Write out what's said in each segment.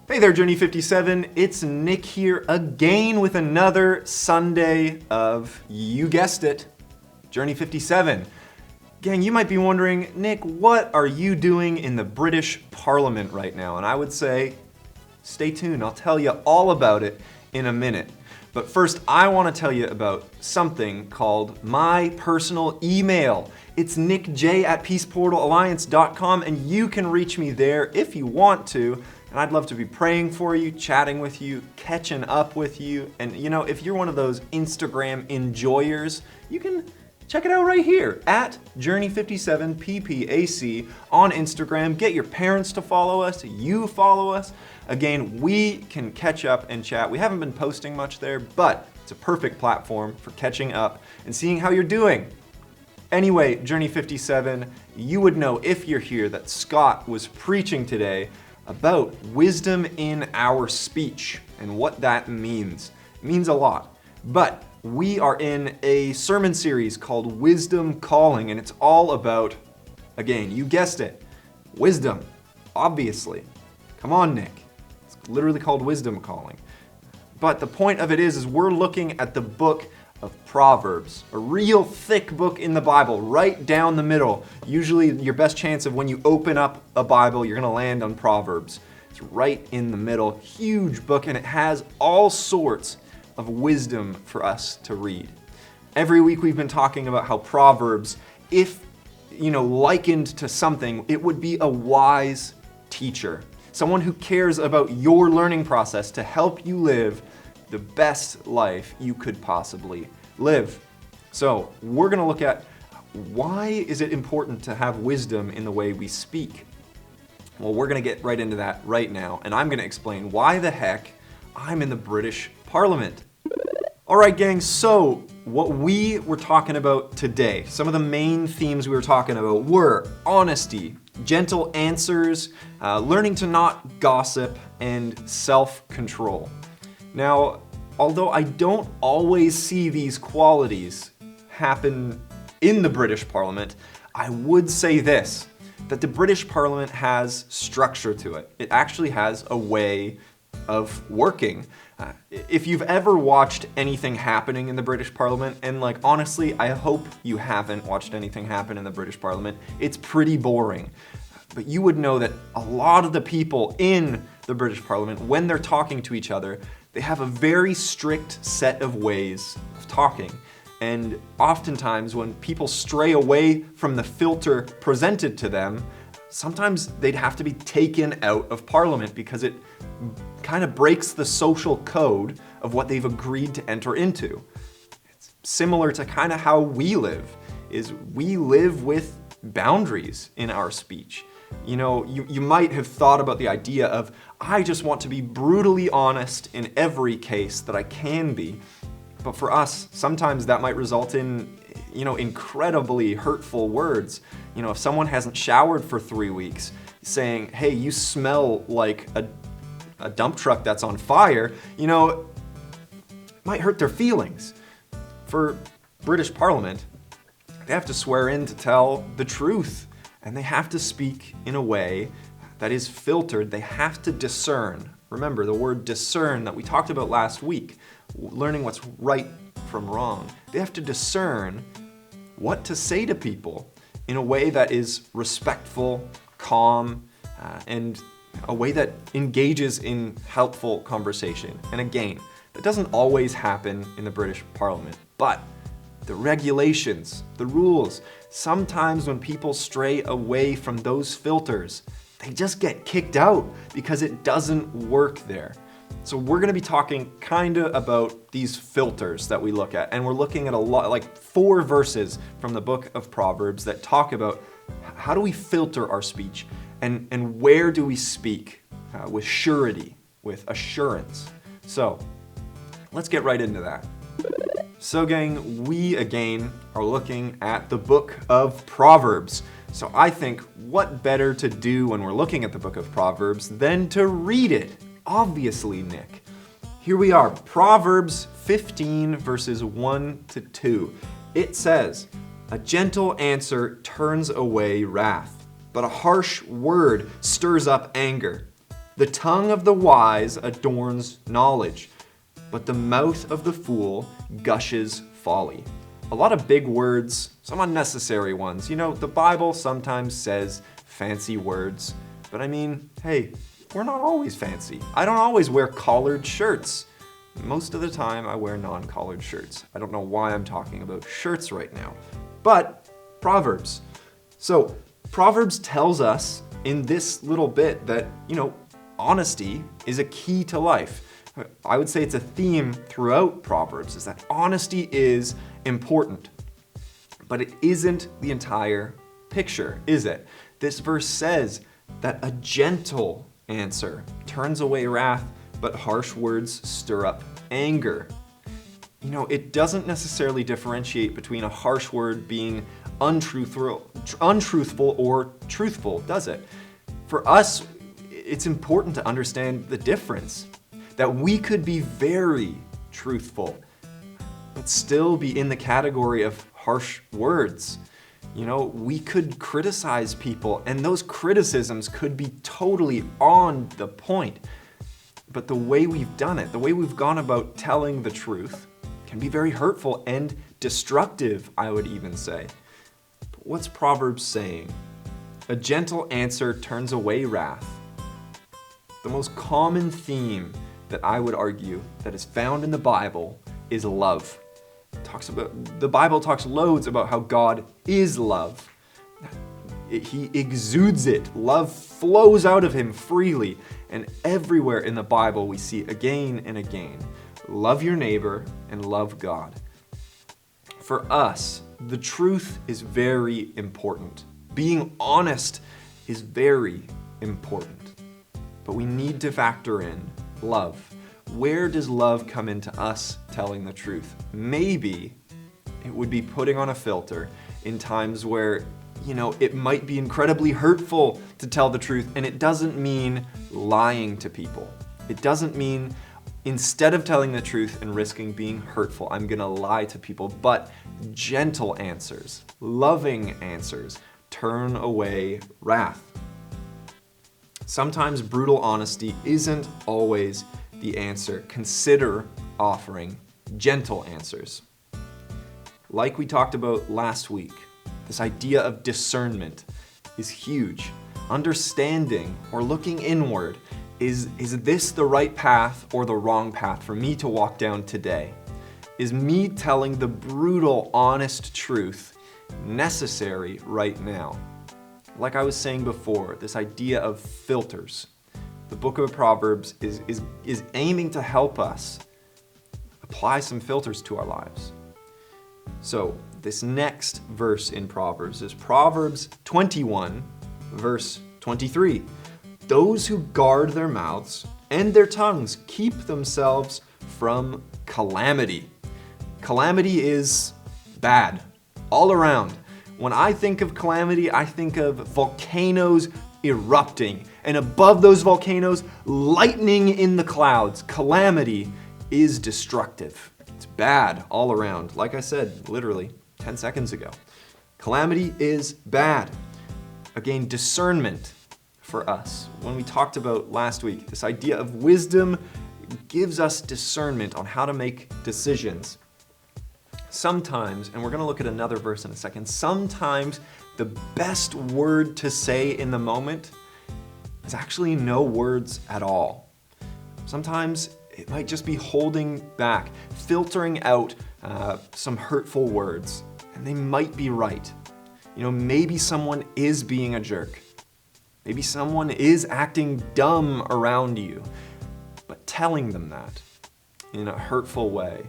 Hey there, J57. It's Nick here again with another Sunday of, you guessed it, J57. Gang, you might be wondering, Nick, what are you doing in the British Parliament right now? And I would say, stay tuned. I'll tell you all about it in a minute. But first, I want to tell you about something called my personal email. It's nickj@peaceportalalliance.com, and you can reach me there if you want to. And I'd love to be praying for you, chatting with you, catching up with you. And you know, if you're one of those Instagram enjoyers, you can check it out right here at Journey57PPAC on Instagram. Get your parents to follow us, you follow us. Again, we can catch up and chat. We haven't been posting much there, but it's a perfect platform for catching up and seeing how you're doing. Anyway, Journey57, you would know if you're here that Scott was preaching today about wisdom in our speech and what that means. It means a lot. But we are in a sermon series called Wisdom Calling, and it's all about, again, you guessed it, wisdom, obviously. Come on, Nick. It's literally called Wisdom Calling. But the point of it is we're looking at the book of Proverbs, a real thick book in the Bible, right down the middle. Usually your best chance of when you open up a Bible, you're gonna land on Proverbs. It's right in the middle, huge book, and it has all sorts of wisdom for us to read. Every week we've been talking about how Proverbs, if likened to something, it would be a wise teacher, someone who cares about your learning process to help you live the best life you could possibly live. So we're gonna look at why is it important to have wisdom in the way we speak? Well, we're gonna get right into that right now, and I'm gonna explain why the heck I'm in the British Parliament. All right, gang, so what we were talking about today, some of the main themes we were talking about were honesty, gentle answers, learning to not gossip, and self-control. Now, although I don't always see these qualities happen in the British Parliament, I would say this, that the British Parliament has structure to it. It actually has a way of working. If you've ever watched anything happening in the British Parliament, and honestly, I hope you haven't watched anything happen in the British Parliament, it's pretty boring. But you would know that a lot of the people in the British Parliament, when they're talking to each other, they have a very strict set of ways of talking. And oftentimes when people stray away from the filter presented to them, sometimes they'd have to be taken out of Parliament because it kind of breaks the social code of what they've agreed to enter into. It's similar to kind of how we live, is we live with boundaries in our speech. You might have thought about the idea of, I just want to be brutally honest in every case that I can be. But for us, sometimes that might result in, incredibly hurtful words. If someone hasn't showered for 3 weeks, saying, hey, you smell like a dump truck that's on fire, might hurt their feelings. For British Parliament, they have to swear in to tell the truth. And they have to speak in a way that is filtered. They have to discern. Remember the word discern that we talked about last week, learning what's right from wrong. They have to discern what to say to people in a way that is respectful, calm, and a way that engages in helpful conversation. And again, that doesn't always happen in the British Parliament, but the regulations, the rules, sometimes when people stray away from those filters, they just get kicked out because it doesn't work there. So we're gonna be talking kinda about these filters that we look at, and we're looking at a lot, 4 verses from the book of Proverbs that talk about how do we filter our speech and where do we speak with surety, with assurance. So let's get right into that. So gang, we again are looking at the book of Proverbs. So I think what better to do when we're looking at the book of Proverbs than to read it? Obviously, Nick. Here we are, Proverbs 15 verses 1 to 2. It says, "A gentle answer turns away wrath, but a harsh word stirs up anger. The tongue of the wise adorns knowledge, but the mouth of the fool gushes folly. A lot of big words, some unnecessary ones. You know, the Bible sometimes says fancy words, but I mean, hey, we're not always fancy. I don't always wear collared shirts. Most of the time I wear non-collared shirts. I don't know why I'm talking about shirts right now. But Proverbs. So Proverbs tells us in this little bit that, honesty is a key to life. I would say it's a theme throughout Proverbs, is that honesty is important. But it isn't the entire picture, is it? This verse says that a gentle answer turns away wrath, but harsh words stir up anger. It doesn't necessarily differentiate between a harsh word being untruthful or truthful, does it? For us, it's important to understand the difference, that we could be very truthful, but still be in the category of harsh words. We could criticize people, and those criticisms could be totally on the point. But the way we've done it, the way we've gone about telling the truth, can be very hurtful and destructive, I would even say. But what's Proverbs saying? A gentle answer turns away wrath. The most common theme that I would argue that is found in the Bible is love. The Bible talks loads about how God is love. He exudes it. Love flows out of him freely. And everywhere in the Bible we see again and again, love your neighbor and love God. For us, the truth is very important. Being honest is very important. But we need to factor in love. Where does love come into us telling the truth? Maybe it would be putting on a filter in times where, it might be incredibly hurtful to tell the truth, and it doesn't mean lying to people. It doesn't mean instead of telling the truth and risking being hurtful, I'm gonna lie to people, but gentle answers, loving answers, turn away wrath. Sometimes brutal honesty isn't always the answer. Consider offering gentle answers. Like we talked about last week, this idea of discernment is huge. Understanding or looking inward, is this the right path or the wrong path for me to walk down today? Is me telling the brutal, honest truth necessary right now? Like I was saying before, this idea of filters. The book of Proverbs is aiming to help us apply some filters to our lives. So this next verse in Proverbs is Proverbs 21, verse 23. Those who guard their mouths and their tongues keep themselves from calamity. Calamity is bad, all around. When I think of calamity, I think of volcanoes erupting, and above those volcanoes, lightning in the clouds. Calamity is destructive. It's bad all around. Like I said, literally 10 seconds ago. Calamity is bad. Again, discernment for us. When we talked about last week, this idea of wisdom gives us discernment on how to make decisions. Sometimes, and we're going to look at another verse in a second, sometimes the best word to say in the moment is actually no words at all. Sometimes it might just be holding back, filtering out some hurtful words, and they might be right. Maybe someone is being a jerk. Maybe someone is acting dumb around you, but telling them that in a hurtful way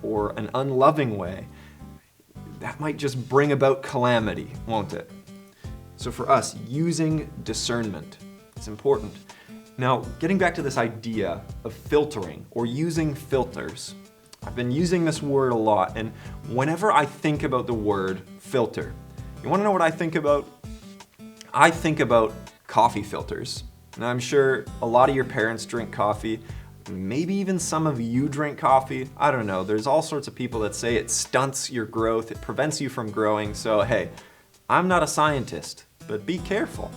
or an unloving way, that might just bring about calamity, won't it? So for us, using discernment, it's important. Now, getting back to this idea of filtering or using filters, I've been using this word a lot, and whenever I think about the word filter, you wanna know what I think about? I think about coffee filters. Now, I'm sure a lot of your parents drink coffee. Maybe even some of you drink coffee. I don't know. There's all sorts of people that say it stunts your growth, it prevents you from growing. So hey, I'm not a scientist, but be careful.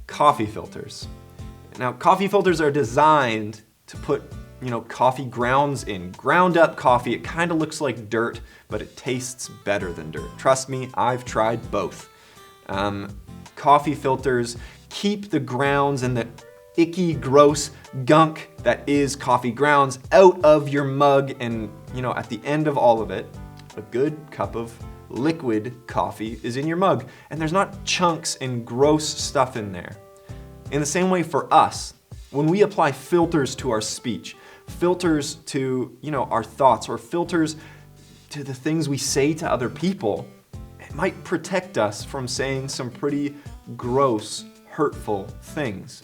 Coffee filters. Now, coffee filters are designed to put, coffee grounds in. Ground up coffee, it kind of looks like dirt, but it tastes better than dirt. Trust me, I've tried both. Coffee filters keep the grounds and the icky, gross gunk that is coffee grounds out of your mug, and at the end of all of it, a good cup of liquid coffee is in your mug, and there's not chunks and gross stuff in there. In the same way for us, when we apply filters to our speech, filters to, our thoughts, or filters to the things we say to other people, it might protect us from saying some pretty gross, hurtful things.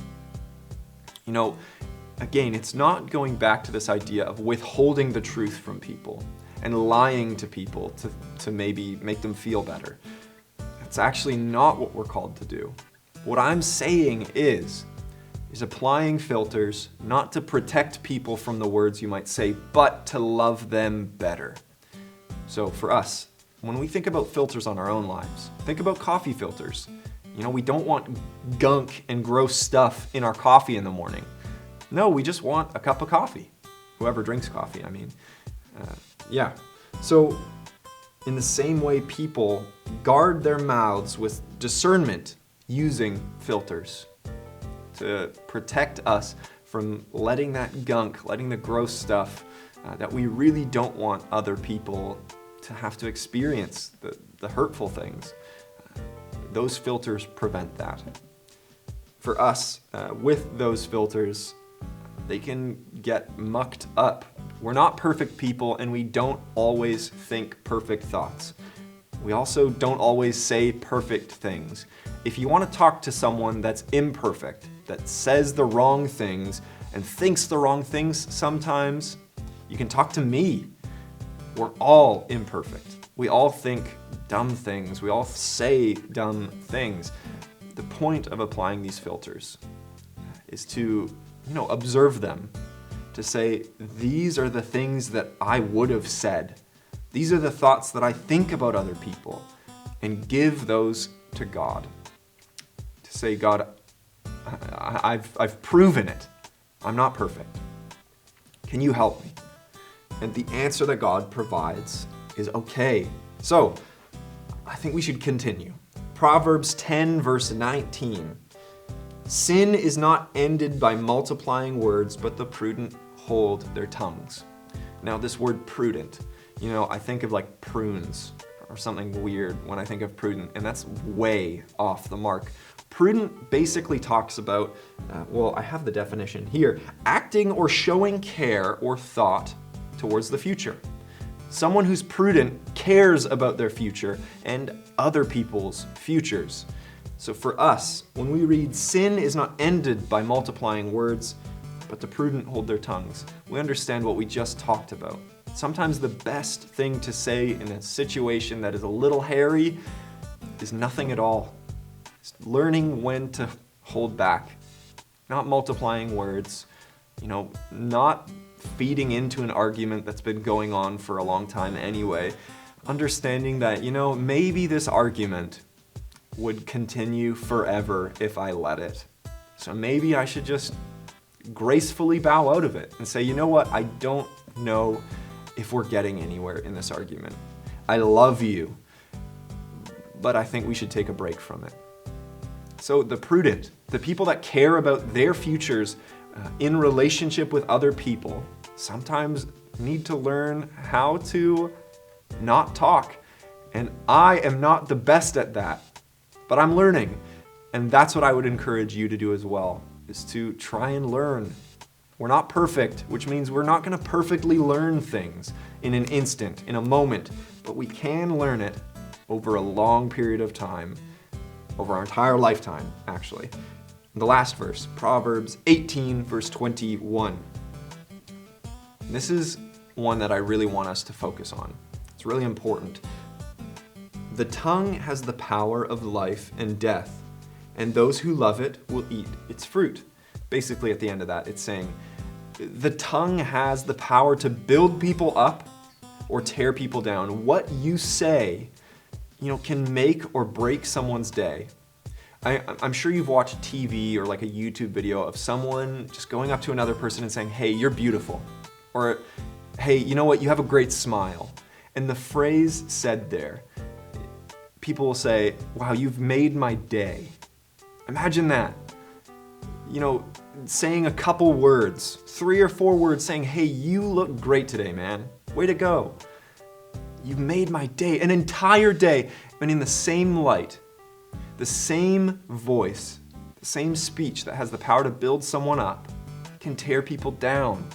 Again, it's not going back to this idea of withholding the truth from people and lying to people to maybe make them feel better. That's actually not what we're called to do. What I'm saying is applying filters not to protect people from the words you might say, but to love them better. So for us, when we think about filters on our own lives, think about coffee filters. We don't want gunk and gross stuff in our coffee in the morning. No, we just want a cup of coffee. Whoever drinks coffee, I mean. So in the same way, people guard their mouths with discernment using filters to protect us from letting that gunk, letting the gross stuff that we really don't want other people to have to experience, the hurtful things. Those filters prevent that. For us, with those filters, they can get mucked up. We're not perfect people, and we don't always think perfect thoughts. We also don't always say perfect things. If you want to talk to someone that's imperfect, that says the wrong things and thinks the wrong things sometimes, you can talk to me. We're all imperfect. We all think dumb things. We all say dumb things. The point of applying these filters is to, observe them, to say, these are the things that I would have said. These are the thoughts that I think about other people, and give those to God. To say, God, I've proven it. I'm not perfect. Can you help me? And the answer that God provides is okay. So, I think we should continue. Proverbs 10, verse 19. Sin is not ended by multiplying words, but the prudent hold their tongues. Now, this word prudent, I think of like prunes or something weird when I think of prudent, and that's way off the mark. Prudent basically talks about, I have the definition here, acting or showing care or thought towards the future. Someone who's prudent cares about their future and other people's futures. So for us, when we read sin is not ended by multiplying words, but the prudent hold their tongues, we understand what we just talked about. Sometimes the best thing to say in a situation that is a little hairy is nothing at all. It's learning when to hold back, not multiplying words, not feeding into an argument that's been going on for a long time anyway. Understanding that, maybe this argument would continue forever if I let it. So maybe I should just gracefully bow out of it and say, you know what, I don't know if we're getting anywhere in this argument. I love you, but I think we should take a break from it. So the prudent, the people that care about their futures in relationship with other people, sometimes need to learn how to not talk. And I am not the best at that, but I'm learning. And that's what I would encourage you to do as well, is to try and learn. We're not perfect, which means we're not going to perfectly learn things in an instant, in a moment, but we can learn it over a long period of time, over our entire lifetime, actually. The last verse, Proverbs 18, verse 21. This is one that I really want us to focus on. It's really important. The tongue has the power of life and death, and those who love it will eat its fruit. Basically, at the end of that, it's saying the tongue has the power to build people up or tear people down. What you say, can make or break someone's day. I'm sure you've watched TV or like a YouTube video of someone just going up to another person and saying, hey, you're beautiful. Or, hey, you know what, you have a great smile. And the phrase said there, people will say, wow, you've made my day. Imagine that. You know, saying a couple words, 3 or 4 words saying, hey, you look great today, man. Way to go. You've made my day, an entire day. And in the same light, the same voice, the same speech that has the power to build someone up can tear people down.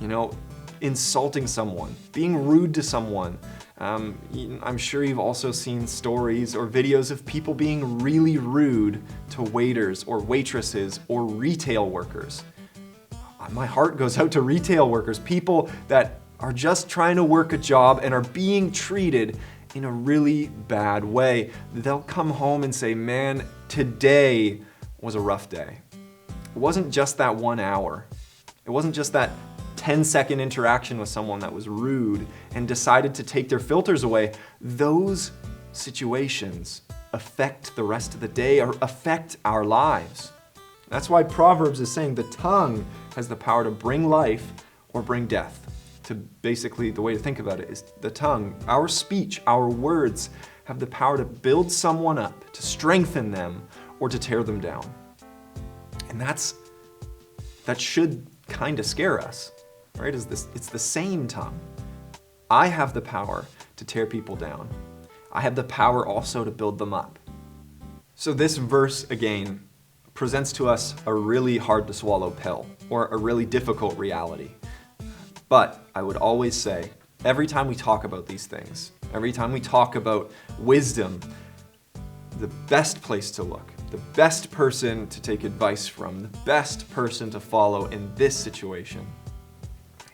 You know, insulting someone, being rude to someone. I'm sure you've also seen stories or videos of people being really rude to waiters or waitresses or retail workers. My heart goes out to retail workers, people that are just trying to work a job and are being treated in a really bad way. They'll come home and say, man, today was a rough day. It wasn't just that 1 hour. It wasn't just that 10-second interaction with someone that was rude and decided to take their filters away. Those situations affect the rest of the day or affect our lives. That's why Proverbs is saying the tongue has the power to bring life or bring death. To basically, the way to think about it is the tongue, our speech, our words have the power to build someone up, to strengthen them, or to tear them down. And that should kind of scare us, right? It's the same tongue. I have the power to tear people down. I have the power also to build them up. So this verse, again, presents to us a really hard to swallow pill, or a really difficult reality. But I would always say, every time we talk about these things, every time we talk about wisdom, the best place to look, the best person to take advice from, the best person to follow in this situation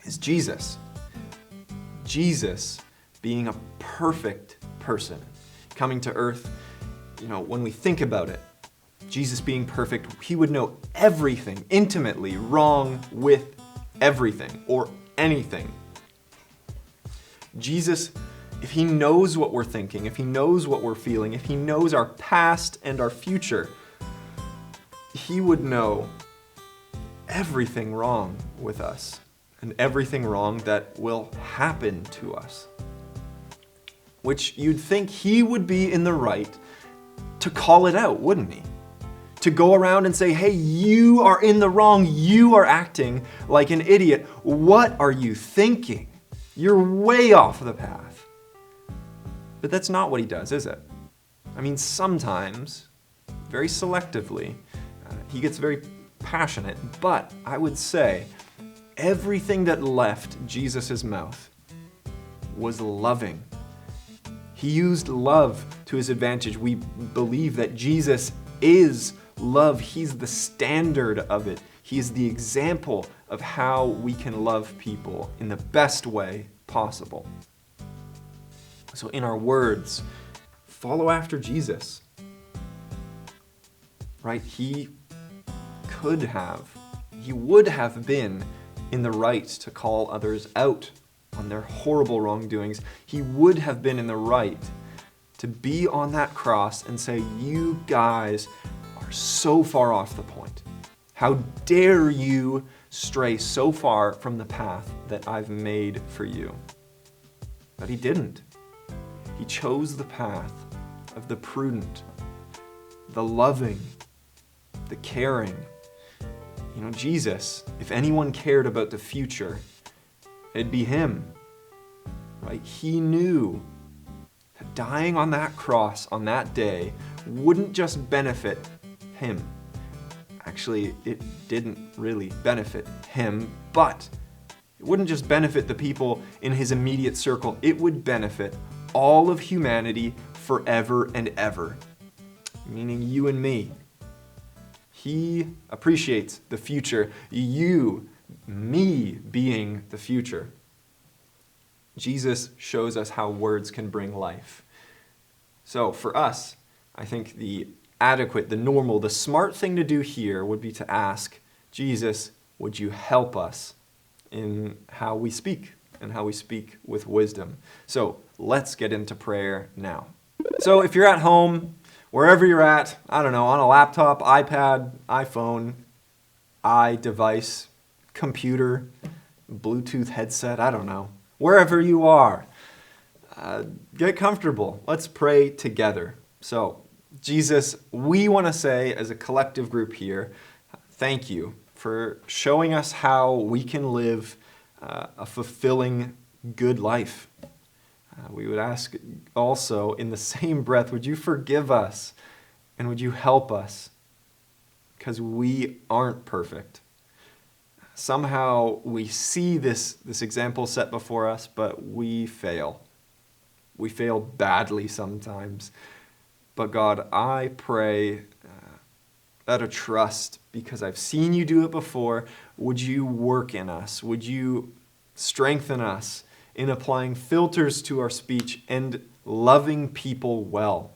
is Jesus. Jesus being a perfect person, coming to earth. You know, when we think about it, Jesus being perfect, he would know everything intimately wrong with everything or anything. Jesus, if he knows what we're thinking, if he knows what we're feeling, if he knows our past and our future, he would know everything wrong with us and everything wrong that will happen to us. Which you'd think he would be in the right to call it out, wouldn't he? To go around and say, hey, you are in the wrong, you are acting like an idiot. What are you thinking? You're way off the path. But that's not what he does, is it? I mean, sometimes, very selectively, he gets very passionate, but I would say everything that left Jesus' mouth was loving. He used love to his advantage. We believe that Jesus is love. He's the standard of it. He is the example of how we can love people in the best way possible. So in our words, follow after Jesus. Right? He would have been in the right to call others out on their horrible wrongdoings. He would have been in the right to be on that cross and say, you guys are so far off the point. How dare you stray so far from the path that I've made for you? But he didn't. He chose the path of the prudent, the loving, the caring. You know, Jesus, if anyone cared about the future, it'd be him, right? He knew that dying on that cross on that day wouldn't just benefit him. Actually, it didn't really benefit him, but it wouldn't just benefit the people in his immediate circle. It would benefit all of humanity forever and ever, meaning you and me. He appreciates the future, me being the future. Jesus shows us how words can bring life. So for us, I think the adequate, the normal, the smart thing to do here would be to ask, Jesus, would you help us in how we speak and how we speak with wisdom? So let's get into prayer now. So if you're at home wherever you're at, I don't know, on a laptop, iPad, iPhone, iDevice, computer, Bluetooth headset, I don't know. Wherever you are, get comfortable. Let's pray together. So, Jesus, we want to say as a collective group here, thank you for showing us how we can live a fulfilling, good life. We would ask also, in the same breath, would you forgive us and would you help us? Because we aren't perfect. Somehow we see this example set before us, but we fail. We fail badly sometimes. But God, I pray out of trust, because I've seen you do it before, would you work in us? Would you strengthen us in applying filters to our speech and loving people well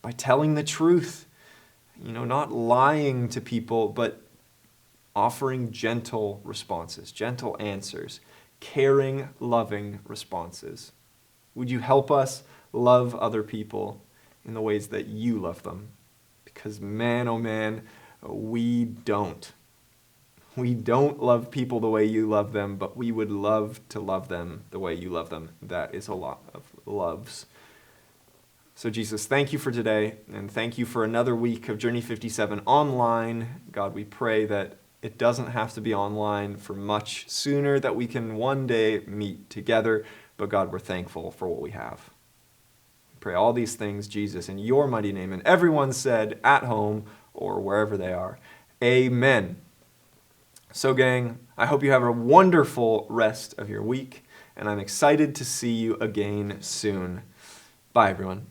by telling the truth, not lying to people, but offering gentle responses, gentle answers, caring, loving responses. Would you help us love other people in the ways that you love them? Because man, oh man, we don't. We don't love people the way you love them, but we would love to love them the way you love them. That is a lot of loves. So Jesus, thank you for today, and thank you for another week of Journey 57 online. God, we pray that it doesn't have to be online for much sooner, that we can one day meet together. But God, we're thankful for what we have. We pray all these things, Jesus, in your mighty name. And everyone said at home or wherever they are, amen. So gang, I hope you have a wonderful rest of your week, and I'm excited to see you again soon. Bye everyone.